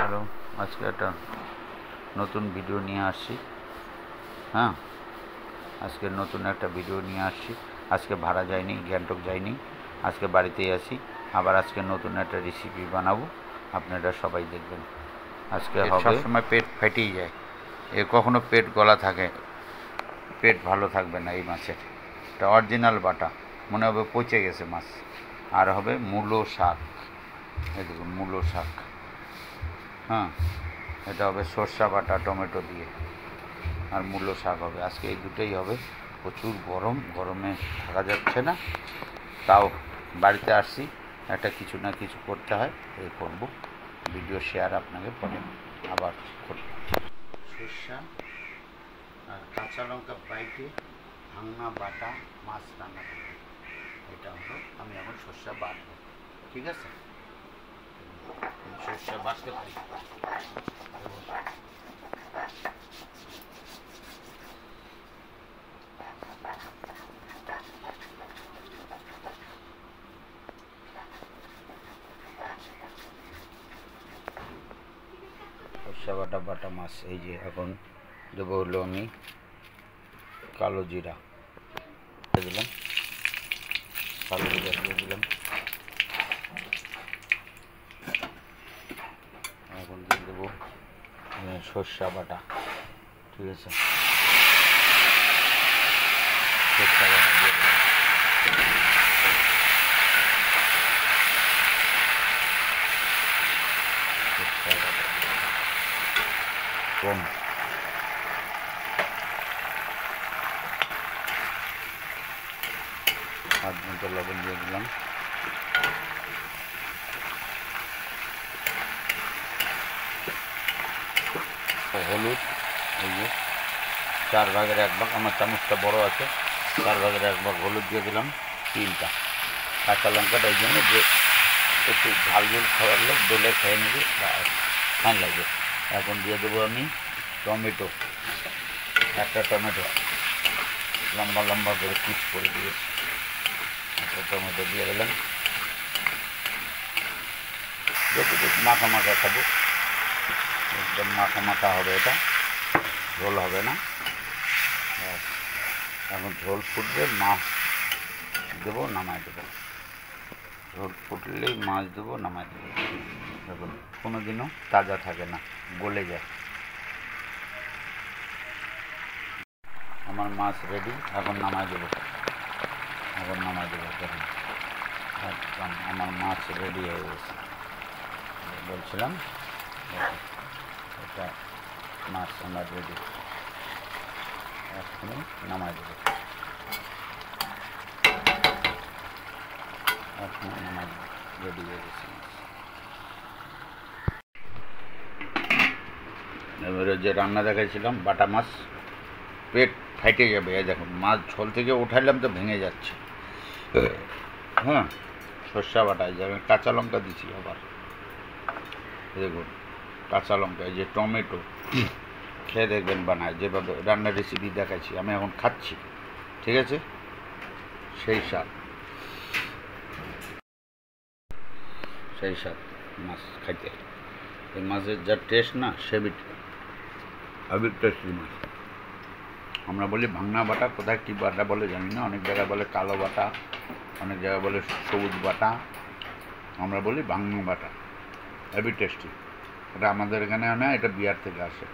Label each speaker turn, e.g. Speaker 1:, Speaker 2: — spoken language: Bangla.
Speaker 1: হ্যালো, আজকে একটা নতুন ভিডিও নিয়ে আসছি। হ্যাঁ, আজকে নতুন একটা ভিডিও নিয়ে আসছি। আজকে ভাড়া যায়নি, গ্যাংটক যাইনি, আজকে বাড়িতেই আছি। আবার আজকে নতুন একটা রেসিপি বানাবো, আপনারা সবাই দেখবেন। আজকে হবে, সবসময় পেট ফেটেই যায়, কখনো পেট গলা থাকে, পেট ভালো থাকবে না। এই মাছের এটা অরিজিনাল বাটা, মনে হবে পচে গেছে মাছ। আর হবে মূলো শাক, এই দেখুন মূলো শাক। হ্যাঁ, এটা হবে সর্ষা বাটা টমেটো দিয়ে, আর মূলো শাক হবে। আজকে এই দুটোই হবে। প্রচুর গরম, গরমে থাকা যাচ্ছে না, তাও বাড়িতে আসছি, একটা কিছু না কিছু করতে হয়, এই করব। ভিডিও শেয়ার আপনাকে পরে আবার করব। সর্ষা আর কাঁচা লঙ্কা বাইটে ভাঙনা বাটা মাছ রান্না করব, এটা হলো। আমি এখন সর্ষা বাটবো, ঠিক আছে? সর্ষা বাটতে পারি। সর্ষা বাটা বাটা মাছ, এই যে এখন দেবো হলো আমি কালো জিরা দিলাম, কালো জিরা দিয়ে দিলাম। এখন দিয়ে দেবো সর্ষা বাটা, ঠিক আছে? সর্ষা বাটা দিয়ে দেবো। কম হাত মতো লবণ দিয়ে দিলাম। হলুদ, এই যে 4 ভাগের 1 ভাগ, আমার চামচটা বড় আছে, 4 ভাগের 1 ভাগ হলুদ দিয়ে দিলাম। 3টা কাঁচা লঙ্কাটা, এই জন্য যে একটু ঝাল ঝোল খাবার লোক দোলে খেয়ে নেবে, ফাইন লাগবে। এখন দিয়ে দেবো আমি টমেটো, একটা টমেটো লম্বা লম্বা করে পিস করে দিয়েছি, একটা টমেটো দিয়ে দিলাম। যতটুকু মাখা মাখা খাবো, একদম মাখা মাখা হবে, এটা ঝোল হবে না। এখন ঝোল ফুটবে, মাছ দেবো, নামাই দেবো। ঝোল ফুটলেই মাছ দেবো, নামাই দেবো। দেখুন, কোনো দিনও তাজা থাকে না, গলে যায়। আমার মাছ রেডি, এখন নামাই দেবো, এখন নামাই দেবো। দেখুন একদম আমার মাছ রেডি হয়ে গেছে, বলছিলাম এটা মাছ আমার রেডি, এখনই নামাই দেবো, এখনই নামাই দেবো, রেডি হয়ে গেছে মাছ। এবারে যে রান্না দেখাইছিলাম বাটা মাছ, পেট ফাইটে যাবে। এই দেখুন মাছ ঝোল থেকে উঠাইলাম তো ভেঙে যাচ্ছে। হ্যাঁ, সর্ষা বাটা, এই যে কাঁচা লঙ্কা দিচ্ছি আবার, দেখুন কাঁচা লঙ্কা, এই যে টমেটো, খেয়ে দেখবেন বানায় যেভাবে রান্নার রেসিপি দেখাচ্ছি। আমি এখন খাচ্ছি, ঠিক আছে? সেই স্বাদ, সেই স্বাদ মাছ খাইতে। এই মাছের যা টেস্ট না, হেভি টেস্টি মাছ। আমরা বলি ভাঙনা বাটা, কোথায় কী বাটা বলে জানি না, অনেক জায়গায় বলে কালো বাটা, অনেক জায়গায় বলে সবুজ বাটা, আমরা বলি ভাঙনা বাটা। Heavy tasty. এটা আমাদের এখানে আনা, এটা বিহার থেকে আসে।